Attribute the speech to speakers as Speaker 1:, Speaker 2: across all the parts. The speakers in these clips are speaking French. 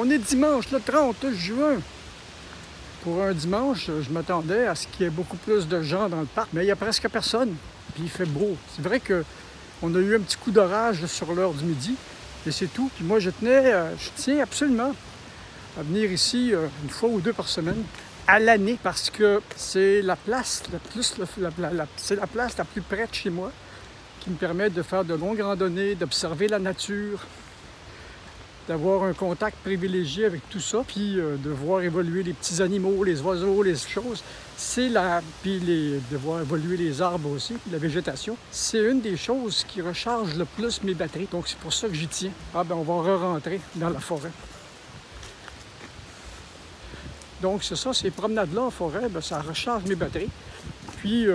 Speaker 1: On est dimanche le 30 juin. Pour un dimanche, je m'attendais à ce qu'il y ait beaucoup plus de gens dans le parc, mais il n'y a presque personne. Puis il fait beau. C'est vrai qu'on a eu un petit coup d'orage sur l'heure du midi, et c'est tout. Puis moi, je tiens absolument à venir ici une fois ou deux par semaine à l'année, parce que c'est la place la place la plus près de chez moi qui me permet de faire de longues randonnées, d'observer la nature, d'avoir un contact privilégié avec tout ça, puis de voir évoluer les petits animaux, les oiseaux, les choses. Puis de voir évoluer les arbres aussi, puis la végétation. C'est une des choses qui recharge le plus mes batteries, donc c'est pour ça que j'y tiens. Ah ben on va re-rentrer dans la forêt. Donc c'est ça, ces promenades-là en forêt, ben, ça recharge mes batteries. Puis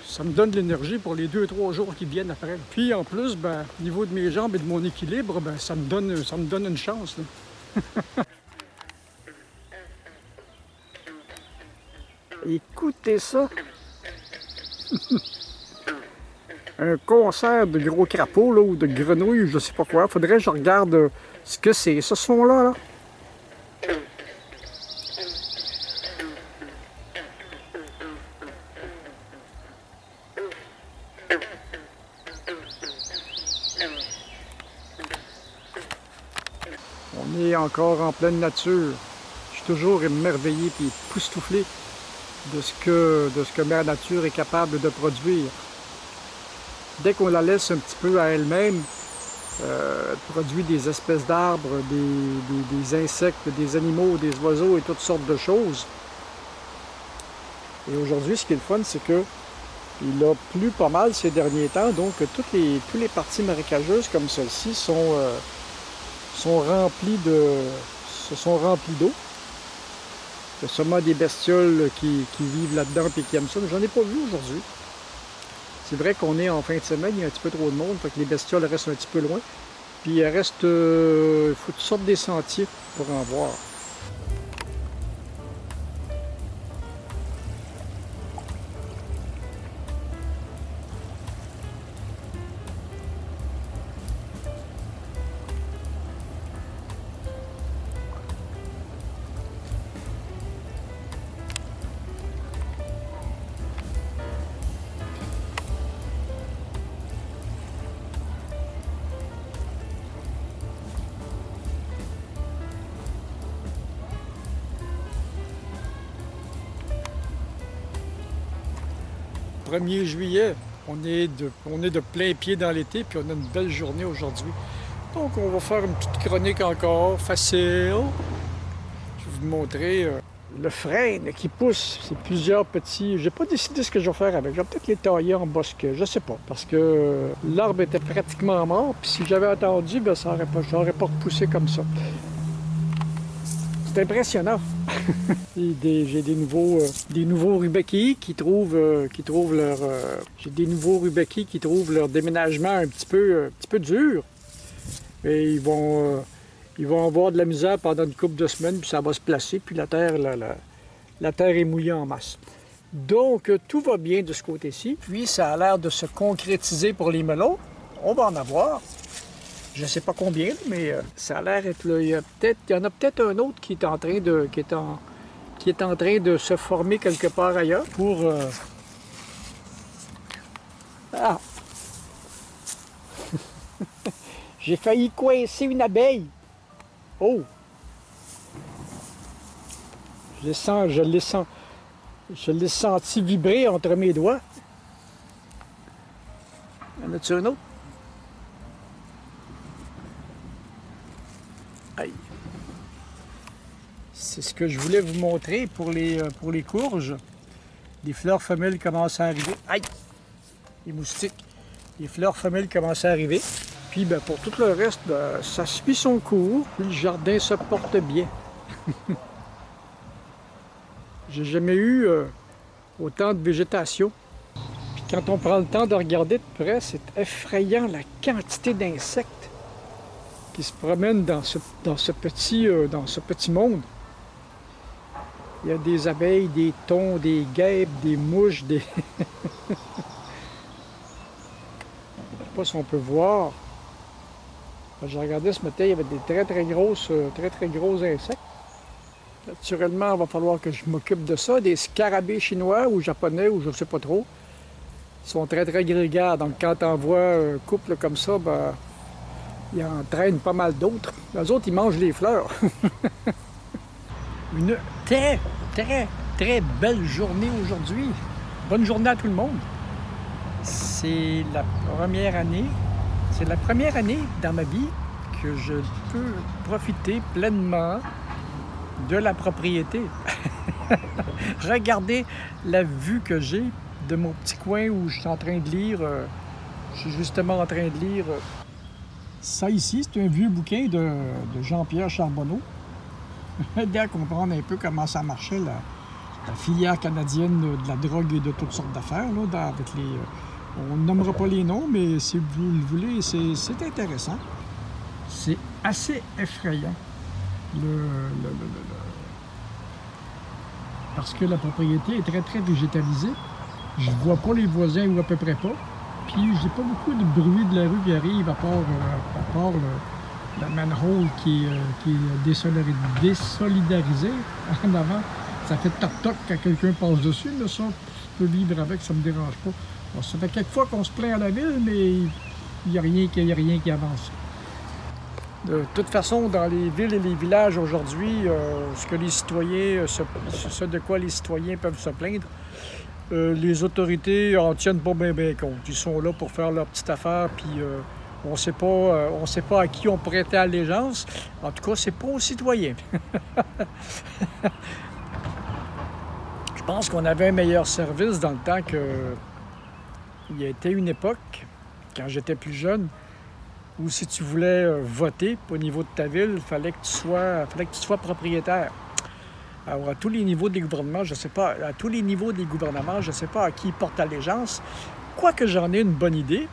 Speaker 1: ça me donne de l'énergie pour les 2-3 jours qui viennent après. Puis en plus, ben, au niveau de mes jambes et de mon équilibre, ben, ça me donne une chance. Écoutez ça! Un concert de gros crapauds là, ou de grenouilles, je sais pas quoi. Faudrait que je regarde ce que c'est, ce son-là. Là. On est encore en pleine nature. Je suis toujours émerveillé et époustouflé de ce que Mère Nature est capable de produire. Dès qu'on la laisse un petit peu à elle-même, elle produit des espèces d'arbres, des insectes, des animaux, des oiseaux et toutes sortes de choses. Et aujourd'hui, ce qui est le fun, c'est que il a plu pas mal ces derniers temps, donc toutes les parties marécageuses comme celle-ci se sont remplies d'eau. Il y a sûrement des bestioles qui vivent là-dedans et qui aiment ça, mais j'en ai pas vu aujourd'hui. C'est vrai qu'on est en fin de semaine, il y a un petit peu trop de monde, fait que les bestioles restent un petit peu loin. Puis il reste, il faut toutes sortes des sentiers pour en voir. Le 1er juillet, on est de plein pied dans l'été, puis on a une belle journée aujourd'hui. Donc on va faire une petite chronique encore, facile. Je vais vous montrer le frêne qui pousse. C'est plusieurs petits... J'ai pas décidé ce que je vais faire avec. Je vais peut-être les tailler en bosquet, je sais pas. Parce que l'arbre était pratiquement mort, puis si j'avais attendu, ben, ça aurait pas repoussé comme ça. C'est impressionnant. J'ai des nouveaux Rubékii qui trouvent leur... J'ai des nouveaux Rubékii qui trouvent leur déménagement un petit peu dur. Et ils vont avoir de la misère pendant une couple de semaines, puis ça va se placer, puis la terre est mouillée en masse. Donc, tout va bien de ce côté-ci. Puis, ça a l'air de se concrétiser pour les melons. On va en avoir. Je ne sais pas combien, mais ça a l'air d'être là. Il y en a peut-être un autre qui est en train de se former quelque part ailleurs pour... Ah! J'ai failli coincer une abeille. Oh! Je l'ai senti vibrer entre mes doigts. Y en a-tu un autre? Aïe. C'est ce que je voulais vous montrer pour les courges. Les fleurs femelles commencent à arriver. Aïe! Les moustiques. Les fleurs femelles commencent à arriver. Puis ben, pour tout le reste, ben, ça suit son cours. Puis le jardin se porte bien. J'ai jamais eu autant de végétation. Puis quand on prend le temps de regarder de près, c'est effrayant la quantité d'insectes qui se promènent dans ce petit monde. Il y a des abeilles, des thons, des guêpes, des mouches, des... Je ne sais pas si on peut voir. Quand j'ai regardé ce matin, il y avait des très gros insectes. Naturellement, il va falloir que je m'occupe de ça. Des scarabées chinois ou japonais ou je ne sais pas trop. Ils sont très grégaires. Donc quand on voit un couple comme ça, ben, ils en traînent pas mal d'autres. Les autres, ils mangent les fleurs. Une très belle journée aujourd'hui. Bonne journée à tout le monde. C'est la première année dans ma vie que je peux profiter pleinement de la propriété. Regardez la vue que j'ai de mon petit coin où je suis en train de lire. Je suis justement en train de lire. Ça ici, c'est un vieux bouquin de Jean-Pierre Charbonneau. Aider à comprendre un peu comment ça marchait, la filière canadienne de la drogue et de toutes sortes d'affaires. Avec on ne nommera pas les noms, mais si vous le voulez, c'est intéressant. C'est assez effrayant. Parce que la propriété est très végétalisée. Je vois pas les voisins ou à peu près pas. Puis j'ai pas beaucoup de bruit de la rue qui arrive à part la manhole qui est désolidarisée en avant. Ça fait toc-toc quand quelqu'un passe dessus, mais ça, je peux vivre avec, ça me dérange pas. Bon, ça fait quelques fois qu'on se plaint à la ville, mais il n'y a rien qui avance. De toute façon, dans les villes et les villages aujourd'hui, ce de quoi les citoyens peuvent se plaindre, les autorités en tiennent pas bien compte. Ils sont là pour faire leur petite affaire, puis on sait pas à qui on prêtait allégeance. En tout cas, c'est pas aux citoyens. Je pense qu'on avait un meilleur service dans le temps il y a été une époque, quand j'étais plus jeune, où si tu voulais voter au niveau de ta ville, il fallait que tu sois propriétaire. Alors, à tous les niveaux des gouvernements, je ne sais pas à qui ils portent allégeance, quoique j'en ai une bonne idée.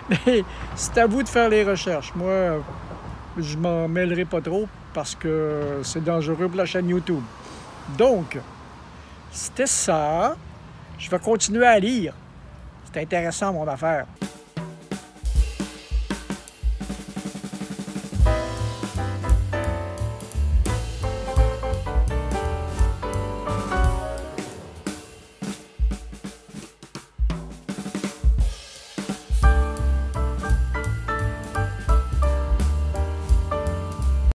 Speaker 1: Mais c'est à vous de faire les recherches. Moi, je m'en mêlerai pas trop parce que c'est dangereux pour la chaîne YouTube. Donc, c'était ça. Je vais continuer à lire. C'est intéressant, mon affaire.